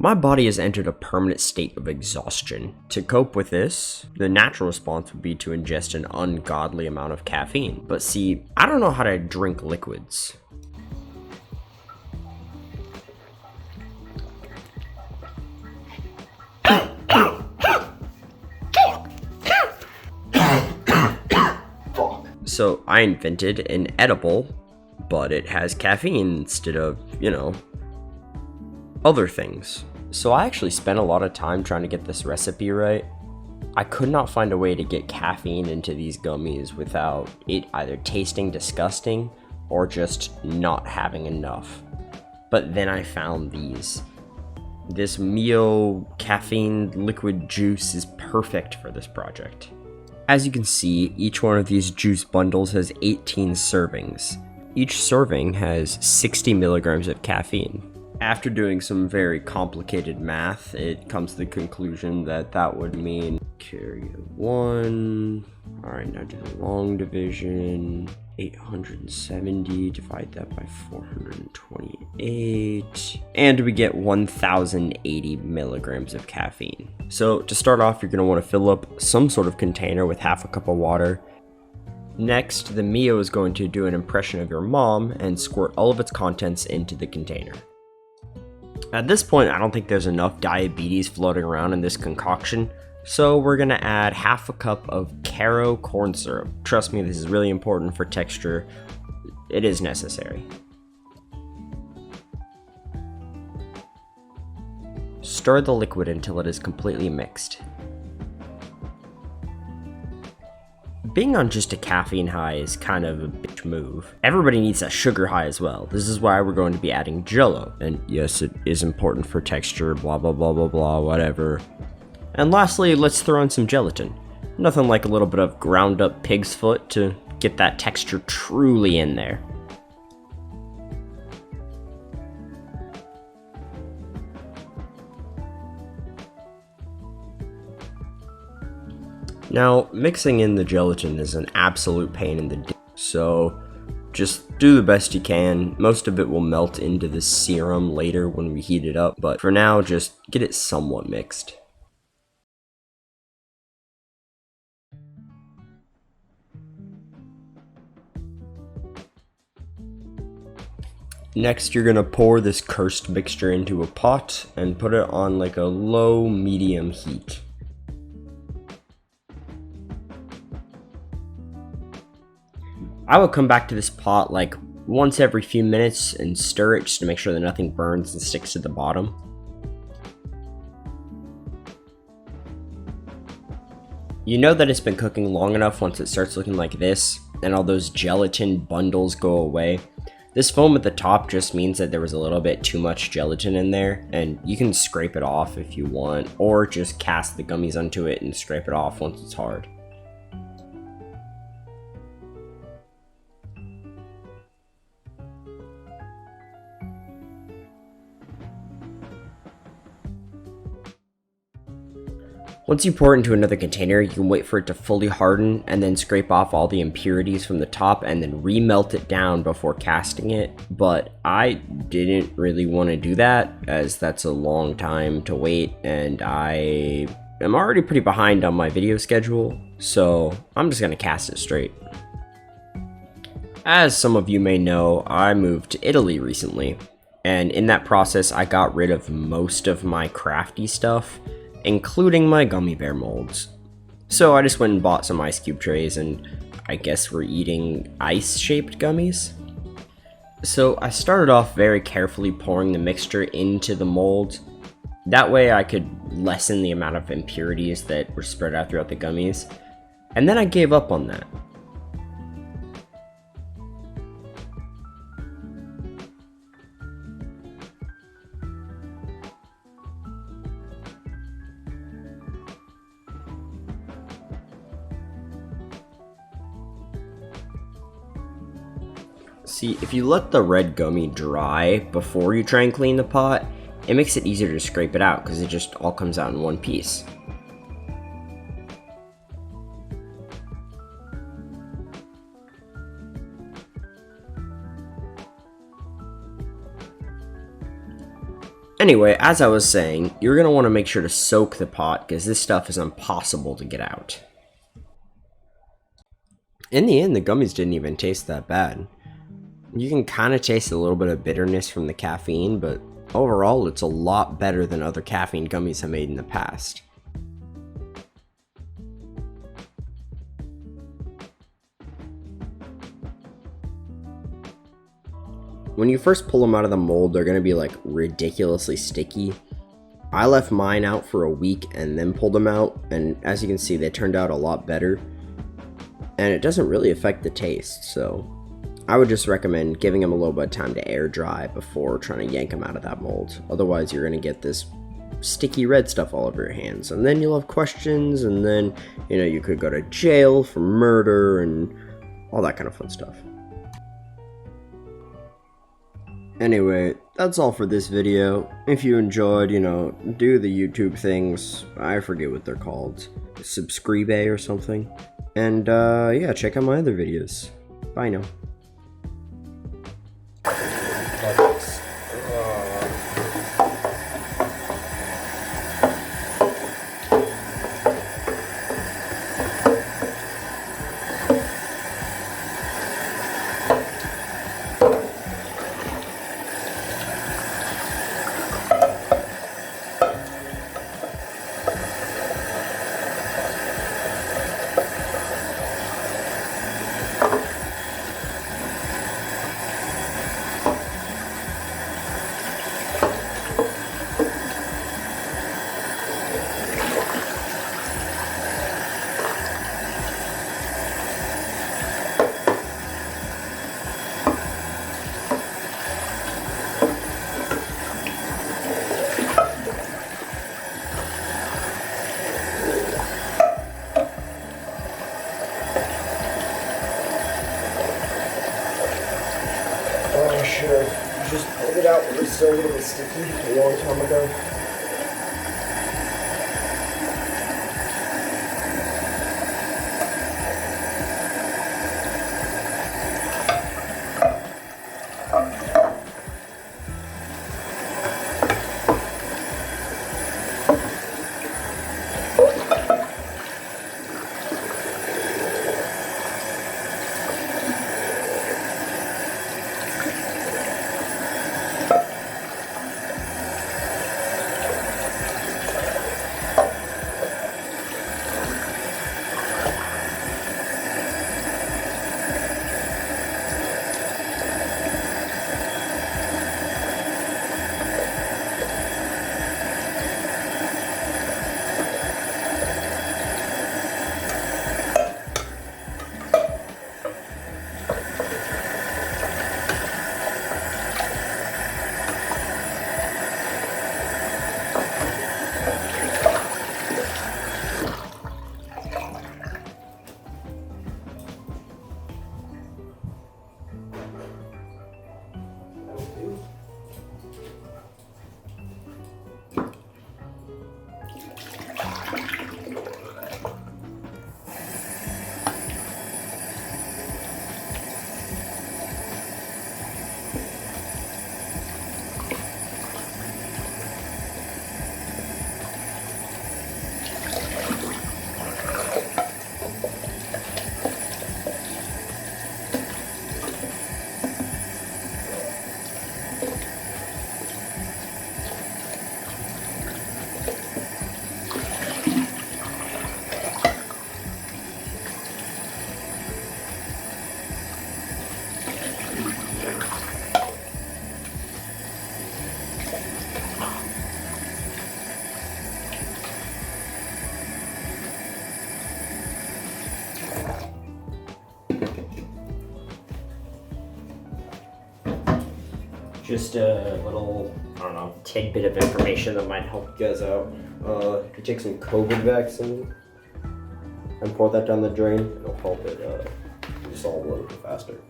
My body has entered a permanent state of exhaustion. To cope with this, the natural response would be to ingest an ungodly amount of caffeine. But see, I don't know how to drink liquids. So I invented an edible, but it has caffeine instead of, other things. So I actually spent a lot of time trying to get this recipe right. I could not find a way to get caffeine into these gummies without it either tasting disgusting or just not having enough. But then I found these. This Mio caffeine liquid juice is perfect for this project. As you can see, each one of these juice bundles has 18 servings. Each serving has 60 milligrams of caffeine. After doing some very complicated math, it comes to the conclusion that that would mean carry 1. Alright, now do the long division. 870, divide that by 428, and we get 1080 milligrams of caffeine. So to start off, you're going to want to fill up some sort of container with half a cup of water. Next, the Mio is going to do an impression of your mom and squirt all of its contents into the container. At this point, I don't think there's enough diabetes floating around in this concoction, so we're going to add half a cup of Caro corn syrup. Trust me, this is really important for texture. It is necessary. Stir the liquid until it is completely mixed. Being on just a caffeine high is kind of a bitch move. Everybody needs a sugar high as well. This is why we're going to be adding Jell-O. And yes, it is important for texture, blah blah blah blah blah, whatever. And lastly, let's throw in some gelatin. Nothing like a little bit of ground up pig's foot to get that texture truly in there. Now, mixing in the gelatin is an absolute pain in the dick, so just do the best you can. Most of it will melt into the serum later when we heat it up, but for now, just get it somewhat mixed. Next, you're going to pour this cursed mixture into a pot and put it on like a low-medium heat. I would come back to this pot like once every few minutes and stir it just to make sure that nothing burns and sticks to the bottom. You know that it's been cooking long enough once it starts looking like this and all those gelatin bundles go away. This foam at the top just means that there was a little bit too much gelatin in there, and you can scrape it off if you want, or just cast the gummies onto it and scrape it off once it's hard. Once you pour it into another container, you can wait for it to fully harden and then scrape off all the impurities from the top and then remelt it down before casting it. But I didn't really want to do that, as that's a long time to wait and I am already pretty behind on my video schedule, so I'm just going to cast it straight. As some of you may know, I moved to Italy recently, and in that process I got rid of most of my crafty stuff, including my gummy bear molds. So I just went and bought some ice cube trays, and I guess we're eating ice-shaped gummies. So I started off very carefully pouring the mixture into the mold. That way I could lessen the amount of impurities that were spread out throughout the gummies. And then I gave up on that. See, if you let the red gummy dry before you try and clean the pot, it makes it easier to scrape it out because it just all comes out in one piece. Anyway, as I was saying, you're going to want to make sure to soak the pot because this stuff is impossible to get out. In the end, the gummies didn't even taste that bad. You can kind of taste a little bit of bitterness from the caffeine, but overall it's a lot better than other caffeine gummies I made in the past. When you first pull them out of the mold, they're going to be like ridiculously sticky. I left mine out for a week and then pulled them out, and as you can see, they turned out a lot better. And it doesn't really affect the taste, so I would just recommend giving them a little bit of time to air dry before trying to yank them out of that mold. Otherwise, you're going to get this sticky red stuff all over your hands, and then you'll have questions, and then, you know, you could go to jail for murder and all that kind of fun stuff. Anyway, that's all for this video. If you enjoyed, you know, do the YouTube things. I forget what they're called. Subscribe or something. And, yeah, check out my other videos. Bye now. I should have just pulled it out when it was still a little sticky a long time ago. Just a little, I don't know, tidbit of information that might help you guys out. If you take some COVID vaccine and pour that down the drain, it'll help it dissolve a little bit faster.